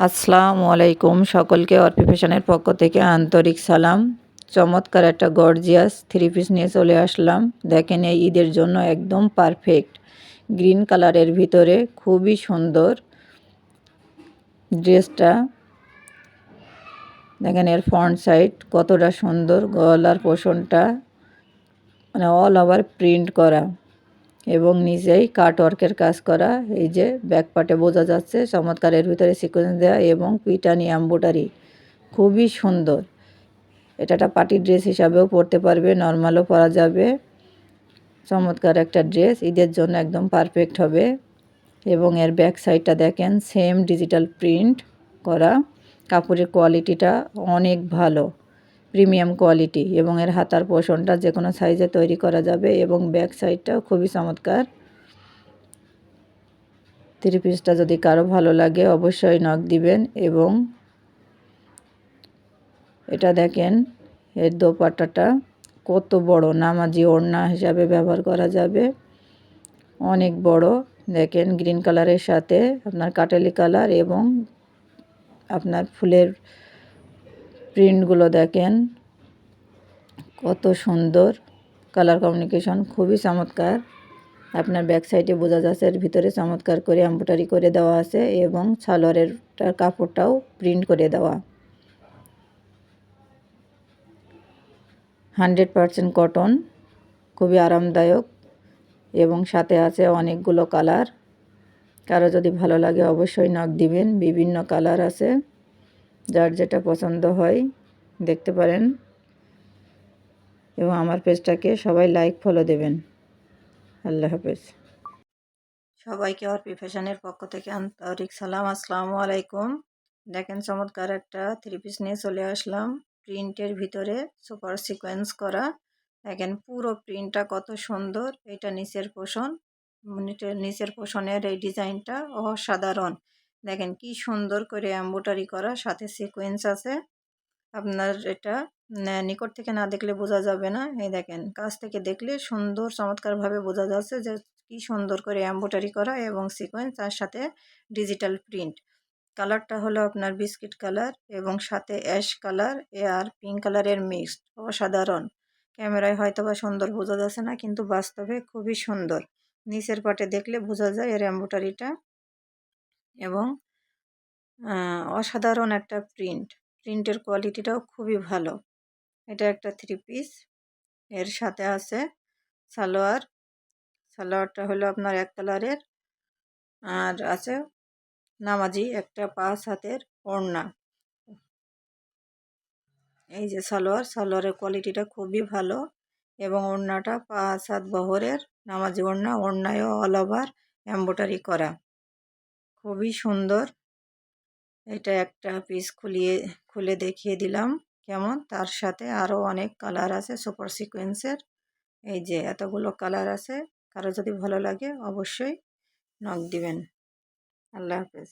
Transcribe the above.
আসসালামু আলাইকুম, সকলকে অর্পি ফ্যাশনের পক্ষ থেকে আন্তরিক সালাম। চমৎকার একটা গর্জিয়াস থ্রি পিস নিয়ে চলে আসলাম। দেখেন, এই ঈদের জন্য একদম পারফেক্ট। গ্রিন কালারের ভিতরে খুবই সুন্দর ড্রেসটা। দেখেন এর ফ্রন্ট সাইড কতটা সুন্দর, গলার পোর্শনটা মানে অল ওভার প্রিন্ট করা এবং নিজেই কাটওয়ার্কের কাজ করা। এই যে ব্যাক পার্টে বোঝা যাচ্ছে চমৎকার, এর ভিতরে সিকোয়েন্স দেওয়া এবং পিটানি এমব্রয়ডারি খুবই সুন্দর। এটা একটা পার্টি ড্রেস হিসাবেও পরতে পারবে, নর্মালও পরা যাবে। চমৎকার একটা ড্রেস, ঈদের জন্য একদম পারফেক্ট হবে। এবং এর ব্যাক সাইডটা দেখেন, সেম ডিজিটাল প্রিন্ট করা। কাপড়ের কোয়ালিটিটা অনেক ভালো, প্রিমিয়াম কোয়ালিটি। এবং এর হাতার পোর্শনটা যে কোনো সাইজে তৈরি করা যাবে এবং ব্যাক সাইডটাও খুবই চমৎকার। থ্রি পিসটা যদি কারো ভালো লাগে অবশ্যই নক দিবেন। এবং এটা দেখেন, এর দোপাট্টাটা কত বড়, নামাজি ওড়না হিসাবে ব্যবহার করা যাবে, অনেক বড়। দেখেন গ্রিন কালারের সাথে আপনার কাটালি কালার এবং আপনার ফুলের প্রিন্টগুলো দেখেন কত সুন্দর, কালার কমিউনিকেশন খুবই চমৎকার। আপনার ব্যাক সাইডে বোঝা যাচ্ছে এর ভিতরে চমৎকার করে এমব্রয়ডারি করে দেওয়া আছে এবং সালোয়ারের কাপড়টাও প্রিন্ট করে দেওয়া। 100% কটন, খুবই আরামদায়ক এবং সাথে আছে অনেকগুলো কালার। কারো যদি ভালো লাগে অবশ্যই নক দিবেন। বিভিন্ন কালার আছে, যার যেটা পছন্দ হয় দেখতে পারেন। এবং আমার পেজটাকে সবাই লাইক ফলো দেবেন। আল্লাহ হাফেজ। সবাইকে অর্পি ফ্যাশনের পক্ষ থেকে আন্তরিক সালাম। আসসালামু আলাইকুম। দেখেন চমৎকার একটা থ্রি পিস নিয়ে চলে আসলাম, প্রিন্টের ভিতরে সুপার সিকোয়েন্স করা। দেখেন পুরো প্রিন্টটা কত সুন্দর। এটা নিচের পোর্শন, নিচের পোর্শনের এই ডিজাইনটা অসাধারণ। দেখেন কি সুন্দর করে এমব্রয়ডারি করা, সাথে সিকোয়েন্স আছে। আপনার এটা নিকট থেকে না দেখলে বোঝা যাবে না। এই দেখেন কাছ থেকে দেখলে সুন্দর চমৎকারভাবে বোঝা যাচ্ছে যে কি সুন্দর করে এমব্রয়ডারি করা এবং সিকোয়েন্স, তার সাথে ডিজিটাল প্রিন্ট। কালারটা হলো আপনার বিস্কিট কালার এবং সাথে অ্যাশ কালার আর পিঙ্ক কালারের মিক্সড, অসাধারণ। ক্যামেরায় হয়তো বা সুন্দর বোঝা যাচ্ছে না, কিন্তু বাস্তবে খুবই সুন্দর। নিচের পাটে দেখলে বোঝা যায় এর এমব্রয়ডারিটা এবং অসাধারণ একটা প্রিন্টের কোয়ালিটিটাও খুবই ভালো। এটা একটা থ্রি পিস, এর সাথে আছে সালোয়ার। সালোয়ারটা হলো আপনার এক কালারের, আর আছে নামাজি একটা 5 হাতের ওড়না। এই যে সালোয়ারের কোয়ালিটিটা খুবই ভালো এবং ওড়নাটা 5 হাত বহরের নামাজি ওড়না। ওড়নায়ও অল ওভার এমব্রয়ডারি করা, খুবই সুন্দর। এটা একটা পিস খুলে দেখিয়ে দিলাম কেমন। তার সাথে আরও অনেক কালার আছে সুপার সিকোয়েন্সের। এই যে এতগুলো কালার আছে, কারো যদি ভালো লাগে অবশ্যই নক দিবেন। আল্লাহ হাফেজ।